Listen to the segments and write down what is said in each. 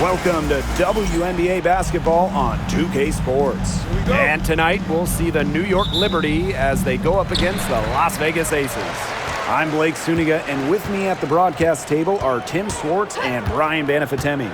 Welcome to WNBA basketball on 2K Sports. And tonight we'll see the New York Liberty as they go up against the Las Vegas Aces. I'm Blake Suniga, and with me at the broadcast table are Tim Swartz and Brian Banafitemi.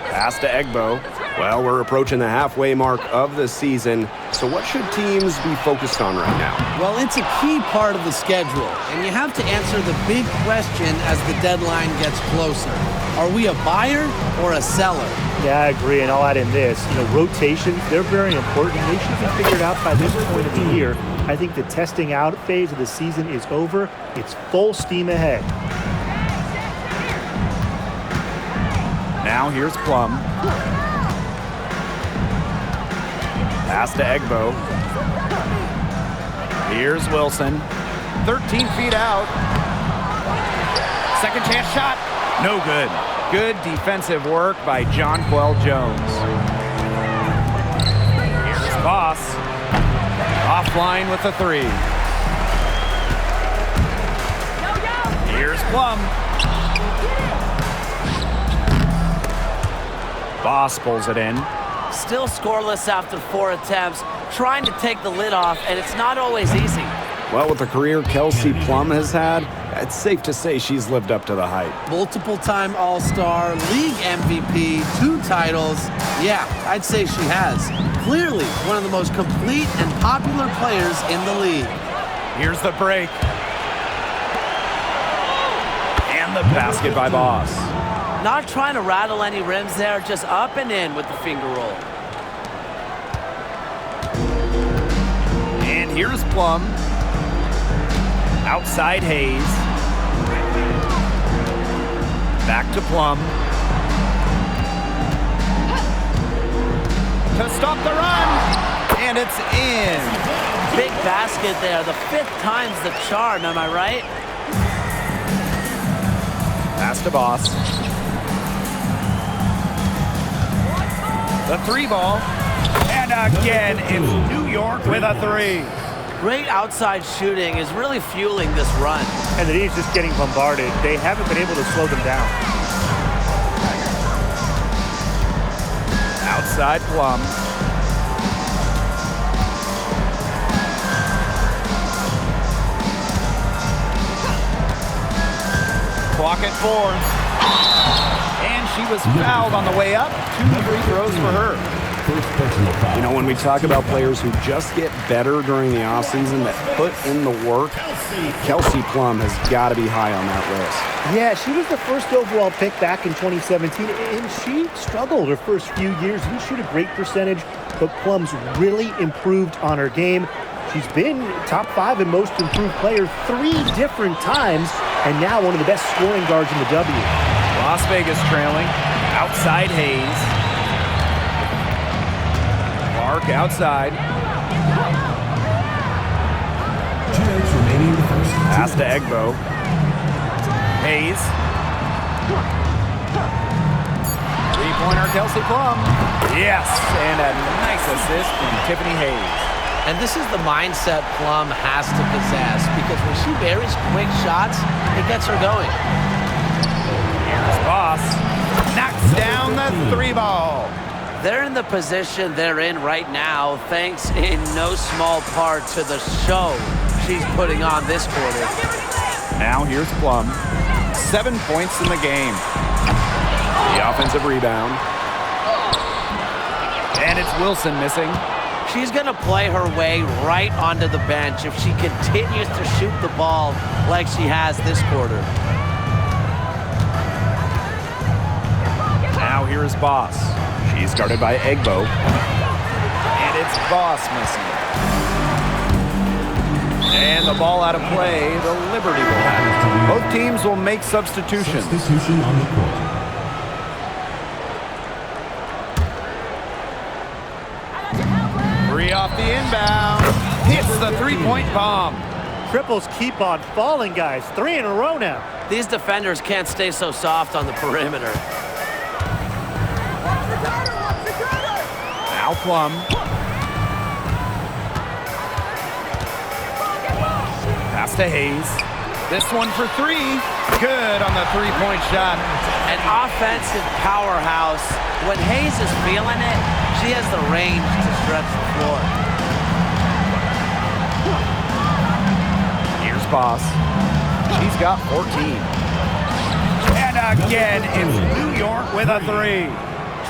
Pass to Egbo. Well, we're approaching the halfway mark of the season, so what should teams be focused on right now? Well, it's a key part of the schedule, and you have to answer the big question as the deadline gets closer. Are we a buyer or a seller? Yeah, I agree, and I'll add in this. Rotations, they're very important. They should be figured out by this point of the year. I think the testing out phase of the season is over. It's full steam ahead. Now here's Plum. Pass to Egbo. Here's Wilson. 13 feet out. Second chance shot. No good. Good defensive work by Jonquel Jones. Here's Boss. Offline with the three. Here's Plum. Boss pulls it in. Still scoreless after 4 attempts, trying to take the lid off, and it's not always easy. Well, with the career Kelsey Plum has had, it's safe to say she's lived up to the hype. Multiple-time All-Star, league MVP, 2 titles. Yeah, I'd say she has. Clearly one of the most complete and popular players in the league. Here's the break. And the basket by Boss. Not trying to rattle any rims there, just up and in with the finger roll. And here's Plum. Outside Hayes. Back to Plum. To stop the run. And it's in. Big basket there, the 5th time's the charm, am I right? Pass to Boss. The 3 ball. And again, it's New York with a 3. Great outside shooting is really fueling this run. And the team's just getting bombarded. They haven't been able to slow them down. Outside Plum. Clock at 4. And she was fouled on the way up. 2 free throws for her. When we talk about players who just get better during the offseason, that put in the work, Kelsey Plum has got to be high on that list. Yeah, she was the first overall pick back in 2017, and she struggled her first few years. Didn't shoot a great percentage, but Plum's really improved on her game. She's been top 5 in most improved player 3 different times, and now one of the best scoring guards in the W. Las Vegas trailing. Outside Hayes. Clark outside. Pass to Egbo. Hayes. 3-pointer Kelsey Plum. Yes, and a nice assist from Tiffany Hayes. And this is the mindset Plum has to possess, because when she buries quick shots, it gets her going. Here's Boss. Knocks down the 3 ball. They're in the position they're in right now, thanks in no small part to the show she's putting on this quarter. Now here's Plum. 7 points in the game. The offensive rebound. And it's Wilson missing. She's going to play her way right onto the bench if she continues to shoot the ball like she has this quarter. Now here's Boss. She's guarded by Egbo. And it's Boss missing. And the ball out of play, the Liberty will have it. Both teams will make substitutions. Substitution on the court. 3 off the inbound. Hits the 3-point bomb. Triples keep on falling, guys. 3 in a row now. These defenders can't stay so soft on the perimeter. Now Plum. Pass to Hayes. This one for three. Good on the three-point shot. An offensive powerhouse. When Hayes is feeling it, she has the range to stretch the floor. Here's Boss. She's got 14. And again, it's New York with a three.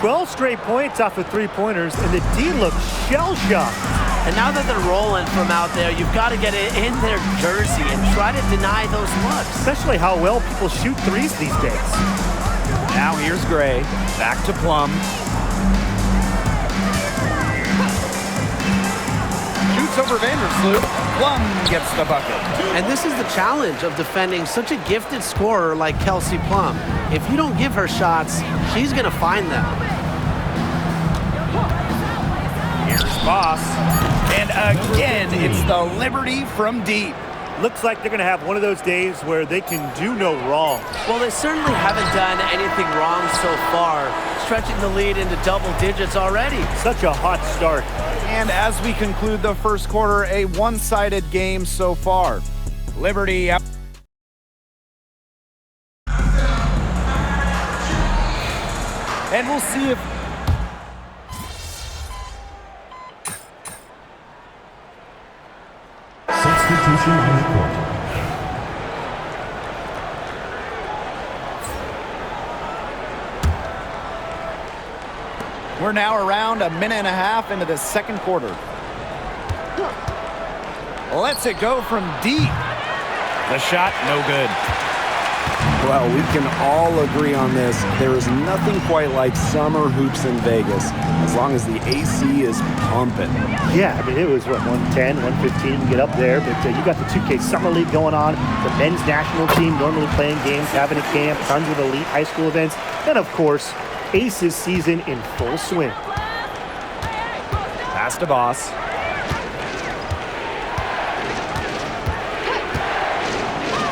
12 straight points off of three-pointers, and the D looks shell-shocked. And now that they're rolling from out there, you've got to get it in their jersey and try to deny those looks. Especially how well people shoot threes these days. Now here's Gray. Back to Plum. Shoots over Vandersloot. Plum gets the bucket. And this is the challenge of defending such a gifted scorer like Kelsey Plum. If you don't give her shots, she's going to find them. Here's Boss. And again, it's the Liberty from deep. Looks like they're going to have one of those days where they can do no wrong. Well, they certainly haven't done anything wrong so far, stretching the lead into double digits already. Such a hot start. And as we conclude the first quarter, a one-sided game so far. Liberty up. And we'll see if substitution on the court. we're now around a minute and a half into the second quarter. Lets it go from deep. The shot, no good. Well, we can all agree on this. There is nothing quite like summer hoops in Vegas, as long as the AC is pumping. Yeah, I mean, it was, 110, 115 to get up there. But you got the 2K Summer League going on, the men's national team normally playing games, having a camp, tons of elite high school events, and, of course, Aces season in full swing. Pass to Boss.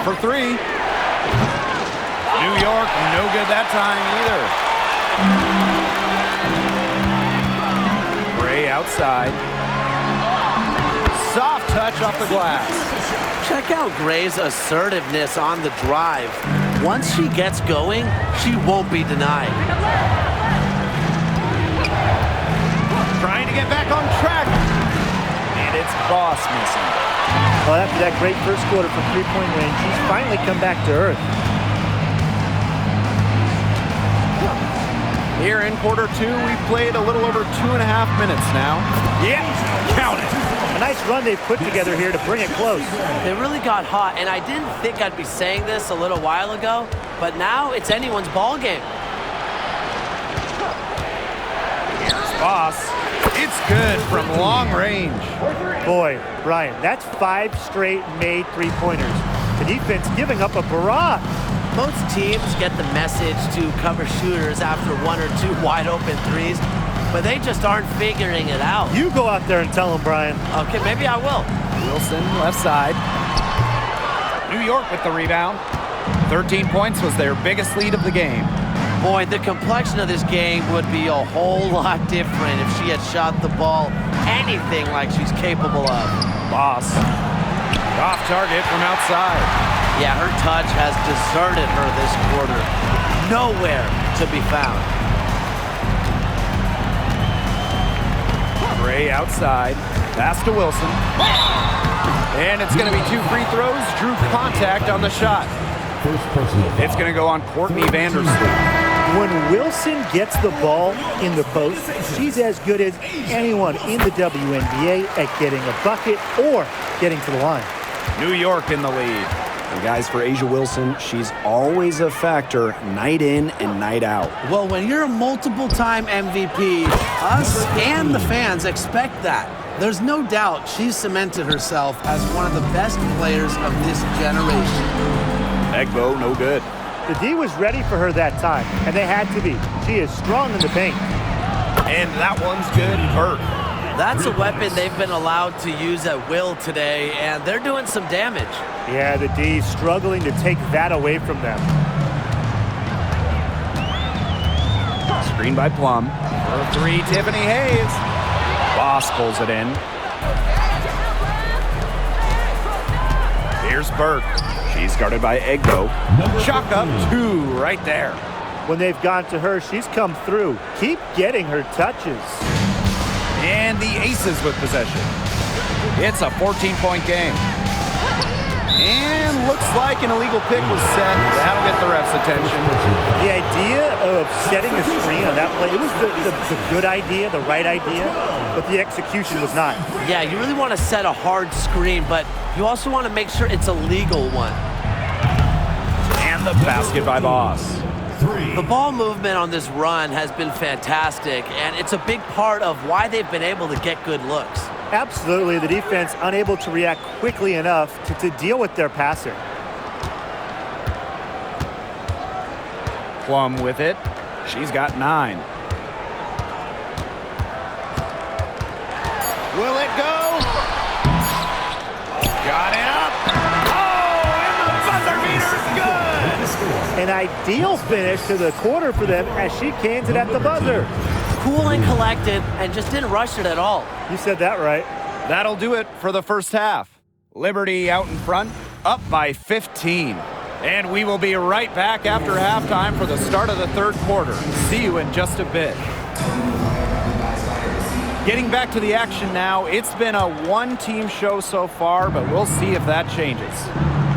For three. New York, no good that time either. Gray outside. Soft touch off the glass. Check out Gray's assertiveness on the drive. Once she gets going, she won't be denied. Trying to get back on track. And it's Boss missing. Well, after that great first quarter from three-point range, she's finally come back to earth. Here in quarter two, we've played a little over 2.5 minutes now. Yeah, count it. A nice run they've put together here to bring it close. They really got hot, and I didn't think I'd be saying this a little while ago, but now it's anyone's ball game. Here's Boss. It's good from long range. Boy, Brian, that's 5 straight made three-pointers. The defense giving up a barrage. Most teams get the message to cover shooters after 1 or 2 wide-open threes, but they just aren't figuring it out. You go out there and tell them, Brian. Okay, maybe I will. Wilson, left side. New York with the rebound. 13 points was their biggest lead of the game. Boy, the complexion of this game would be a whole lot different if she had shot the ball anything like she's capable of. Boss. Off target from outside. Yeah, her touch has deserted her this quarter. Nowhere to be found. Gray outside. Pass to Wilson. And it's going to be 2 free throws. Drew contact on the shot. It's going to go on Courtney Vandersloot. When Wilson gets the ball in the post, she's as good as anyone in the WNBA at getting a bucket or getting to the line. New York in the lead. And guys, for A'ja Wilson, she's always a factor night in and night out. Well, when you're a multiple-time MVP, us and the fans expect that. There's no doubt she's cemented herself as one of the best players of this generation. Egbo, no good. The D was ready for her that time, and they had to be. She is strong in the paint. And that one's good. Hurt. That's a weapon they've been allowed to use at will today, and they're doing some damage. Yeah, the D struggling to take that away from them. Screen by Plum. For 3, Tiffany Hayes. Boss pulls it in. Here's Burke. She He's guarded by Egbo. Chalk up 2 right there. When they've gone to her, she's come through. Keep getting her touches. And the Aces with possession. It's a 14-point game. And looks like an illegal pick was set. That'll get the ref's attention. The idea of setting a screen on that play, it was the good idea, the right idea, but the execution was not. Yeah, you really want to set a hard screen, but you also want to make sure it's a legal one. And the basket by Boss. The ball movement on this run has been fantastic, and it's a big part of why they've been able to get good looks. Absolutely, the defense unable to react quickly enough to deal with their passer. Plum with it. She's got 9. Will it go? Got it up. Oh, and the buzzer beater's good. An ideal finish to the quarter for them as she cans it at the buzzer. Cool and collected, and just didn't rush it at all. You said that right. That'll do it for the first half. Liberty out in front, up by 15. And we will be right back after halftime for the start of the third quarter. See you in just a bit. Getting back to the action now, it's been a one-team show so far, but we'll see if that changes.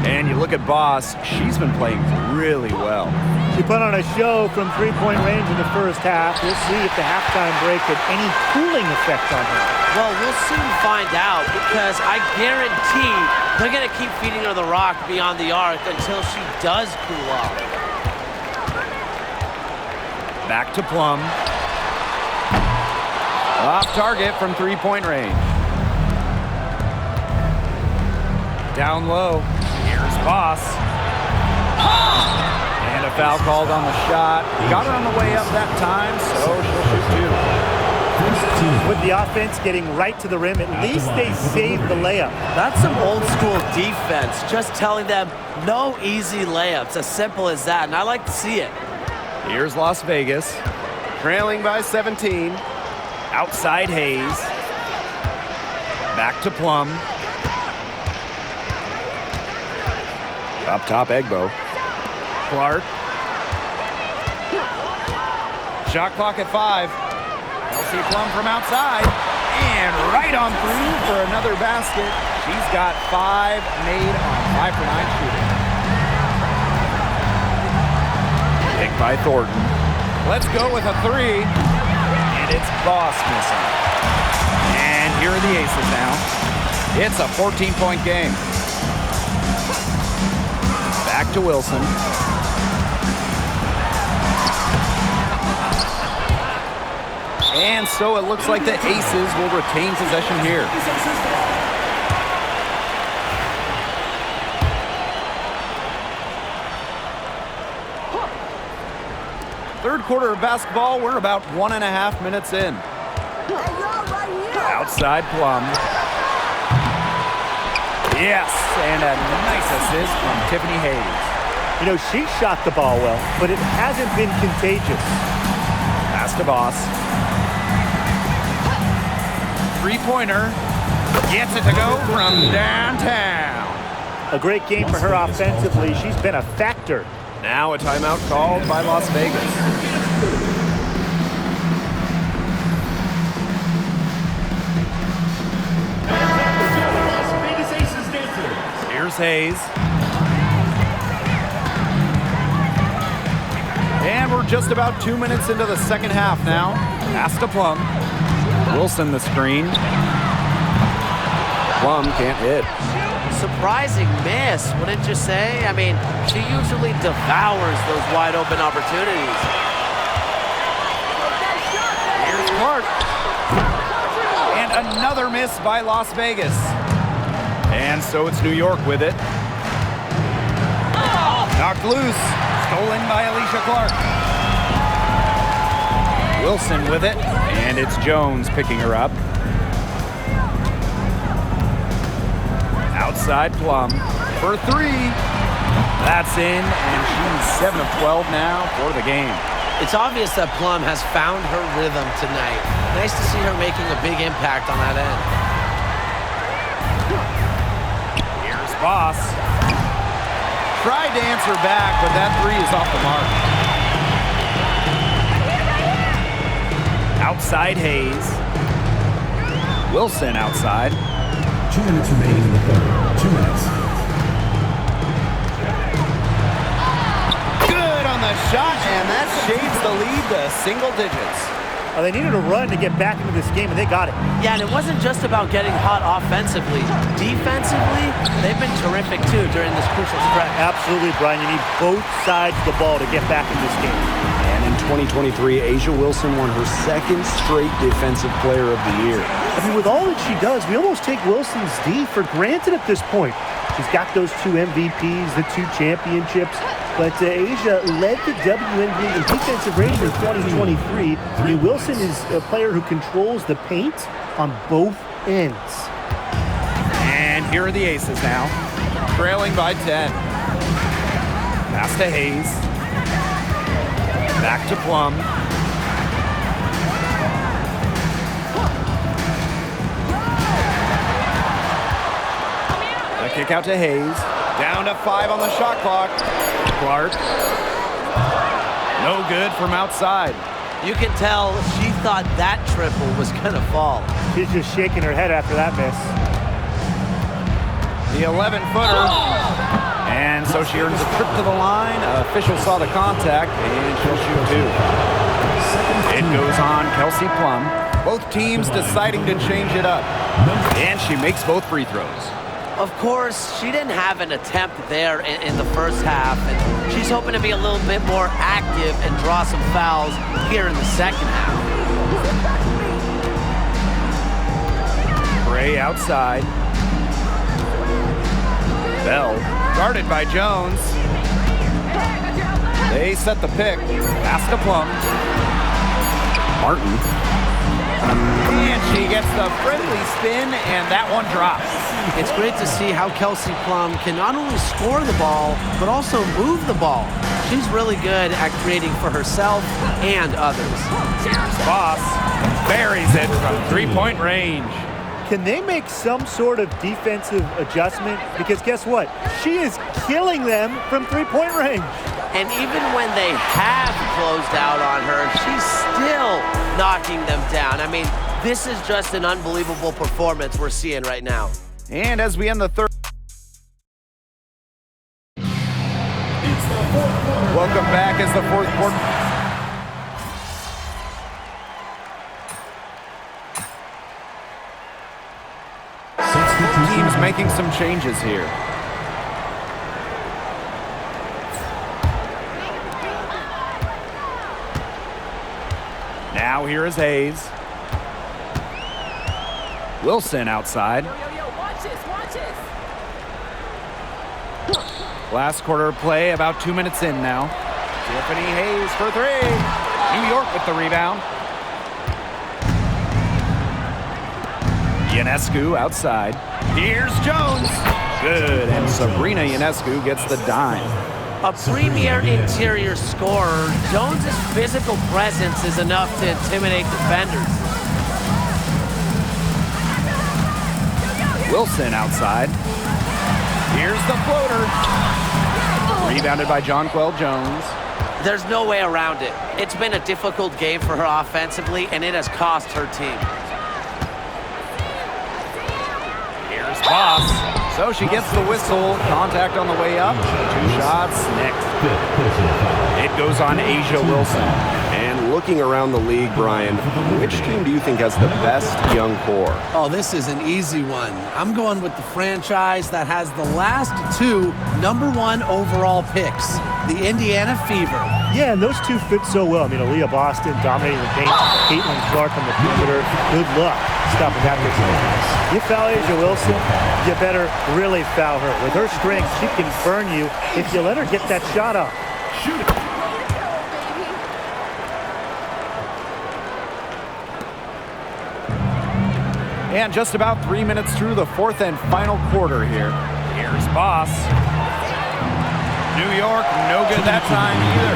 And you look at Boss, she's been playing really well. She put on a show from three-point range in the first half. We'll see if the halftime break had any cooling effect on her. Well, we'll soon find out, because I guarantee they're going to keep feeding her the rock beyond the arc until she does cool off. Back to Plum. Off target from three-point range. Down low. Here's Boss. And a foul called on the shot. Got her on the way up that time, so she'll shoot 2. With the offense getting right to the rim, at least they saved the layup. That's some old-school defense, just telling them no easy layups, as simple as that, and I like to see it. Here's Las Vegas, trailing by 17. Outside Hayes. Back to Plum. Up top, Egbo. Clark. Shot clock at 5. Kelsey Plum from outside. And right on through for another basket. She's got 5 made on 5 for 9 shooting. Picked by Thornton. Let's go with a 3. And it's Boss missing. And here are the Aces now. It's a 14-point game. Back to Wilson. And so it looks like the Aces will retain possession here. Third quarter of basketball, we're about 1.5 minutes in. Outside Plum. Yes, and a nice assist from Tiffany Hayes. You know, she shot the ball well, but it hasn't been contagious. Pass to Boss. Three-pointer. Gets it to go from downtown. A great game for her offensively. She's been a factor. Now a timeout called by Las Vegas. Here's Hayes. And we're just about 2 minutes into the second half now. Pass to Plum. Wilson the screen. Plum can't hit. Surprising miss, wouldn't you say? I mean, she usually devours those wide open opportunities. Here's Clark. And another miss by Las Vegas. And so it's New York with it. Knocked loose. Stolen by Alicia Clark. Wilson with it. And it's Jones picking her up. Outside Plum for 3. That's in, and she's 7 of 12 now for the game. It's obvious that Plum has found her rhythm tonight. Nice to see her making a big impact on that end. Here's Boss. tried to answer back, but that three is off the mark. Outside Hayes. Wilson outside. 2 minutes remaining in the third. 2 minutes. Good on the shot, and that shades the lead to single digits. They needed a run to get back into this game, and they got it. Yeah, and it wasn't just about getting hot offensively. Defensively, they've been terrific, too, during this crucial stretch. Absolutely, Brian. You need both sides of the ball to get back in this game. And in 2023, A'ja Wilson won her second straight Defensive Player of the Year. I mean, with all that she does, we almost take Wilson's D for granted at this point. She's got those 2 MVPs, the 2 championships. But A'ja led the WNBA in defensive rating in 2023. I mean, Wilson is a player who controls the paint on both ends. And here are the Aces now, trailing by 10. Pass to Hayes. Back to Plum. A kick out to Hayes. Down to 5 on the shot clock. Clark. No good from outside. You can tell she thought that triple was going to fall. She's just shaking her head after that miss. The 11-footer. And so she earns a trip to the line. Official saw the contact, and she'll shoot 2. It goes on Kelsey Plum. Both teams deciding to change it up. And she makes both free throws. Of course, she didn't have an attempt there in the first half, and she's hoping to be a little bit more active and draw some fouls here in the second half. Bray outside. Bell guarded by Jones. They set the pick. Pass to Plum. Martin. And she gets the friendly spin, and that one drops. It's great to see how Kelsey Plum can not only score the ball, but also move the ball. She's really good at creating for herself and others. Boss buries it from three-point range. Can they make some sort of defensive adjustment? Because guess what? She is killing them from three-point range. And even when they have closed out on her, she's still knocking them down. I mean, this is just an unbelievable performance we're seeing right now. And as we end the third. Welcome back as the fourth quarter. Teams making some changes here. Now here is Hayes. Wilson outside. Last quarter of play, about 2 minutes in now. Tiffany Hayes for 3. New York with the rebound. Ionescu outside. Here's Jones. Good, and Sabrina Ionescu gets the dime. A premier interior scorer, Jones's physical presence is enough to intimidate defenders. Wilson outside. Here's the floater. Rebounded by Jonquel Jones. There's no way around it. It's been a difficult game for her offensively, and it has cost her team. Here's Boss. So she gets the whistle. Contact on the way up. 2 shots next. It goes on A'ja Wilson. And looking around the league, Brian, which team do you think has the best young core? Oh, this is an easy one. I'm going with the franchise that has the last 2 #1 overall picks, the Indiana Fever. Yeah, and those 2 fit so well. I mean, Aaliyah Boston dominating the paint. Caitlin Clark on the perimeter. Good luck stopping that mix. You foul A'ja Wilson, you better really foul her. With her strength, she can burn you if you let her get that shot up. Shoot it. And just about 3 minutes through the fourth and final quarter here. Here's Boss. New York, no good that time either.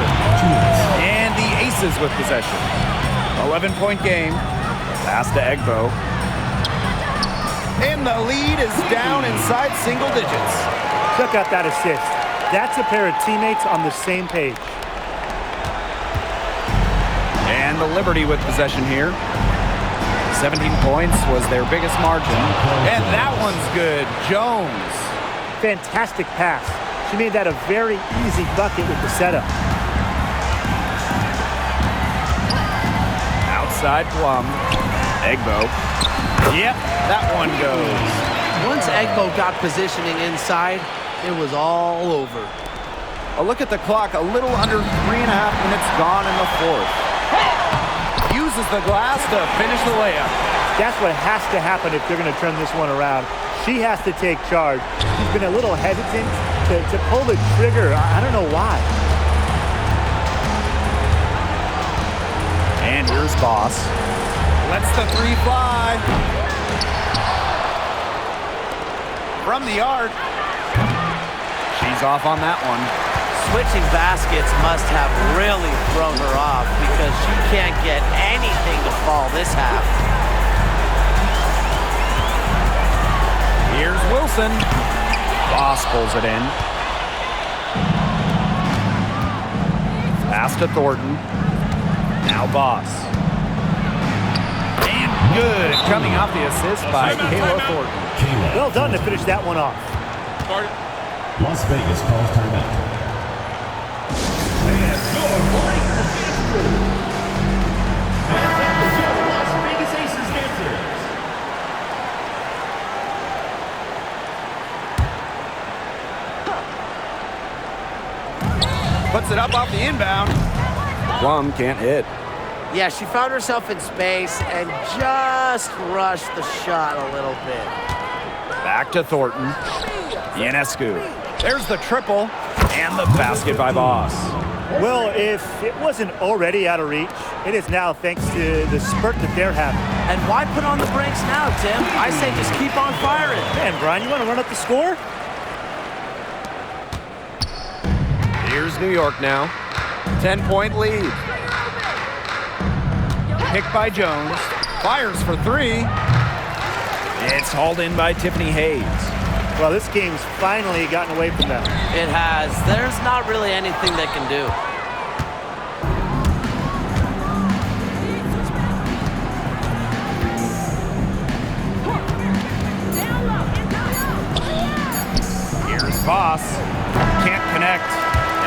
And the Aces with possession. 11-point game. Pass to Egbo. And the lead is down inside single digits. Check out that assist. That's a pair of teammates on the same page. And the Liberty with possession here. 17 points was their biggest margin. And that one's good. Jones. Fantastic pass. She made that a very easy bucket with the setup. Outside Plum. Egbo. Yep, that one goes. Once Egbo got positioning inside, it was all over. A look at the clock. A little under 3.5 minutes gone in the fourth. Uses the glass to finish the layup. That's what has to happen if they're going to turn this one around. She has to take charge. She's been a little hesitant to pull the trigger. I don't know why. And here's Boss. Lets the three fly. From the arc. She's off on that one. Switching baskets must have really thrown her off because she can't get anything to fall this half. Here's Wilson. Boss pulls it in. Pass to Thornton. Now Boss. And good. Coming off the assist by Kayla Thornton. Well done to finish that one off. Las Vegas calls timeout. Puts it up off the inbound. Plum can't hit. Yeah, she found herself in space and just rushed the shot a little bit. Back to Thornton. Ionescu. There's the triple and the basket by Boss. Well, if it wasn't already out of reach, it is now thanks to the spurt that they're having. And why put on the brakes now, Tim? I say just keep on firing. Man, Brian, you want to run up the score? Here's New York now. 10-point lead. Picked by Jones. Fires for three. It's hauled in by Tiffany Hayes. Well, this game's finally gotten away from them. It has. There's not really anything they can do. Here's Boss. Can't connect.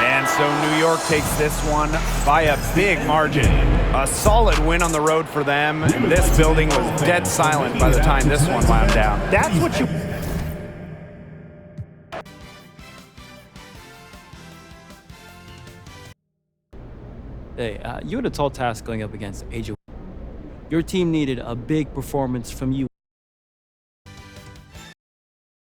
And so New York takes this one by a big margin. A solid win on the road for them. And this building was dead silent by the time this one wound down. That's what you... Hey, you had a tall task going up against Asia. Your team needed a big performance from you.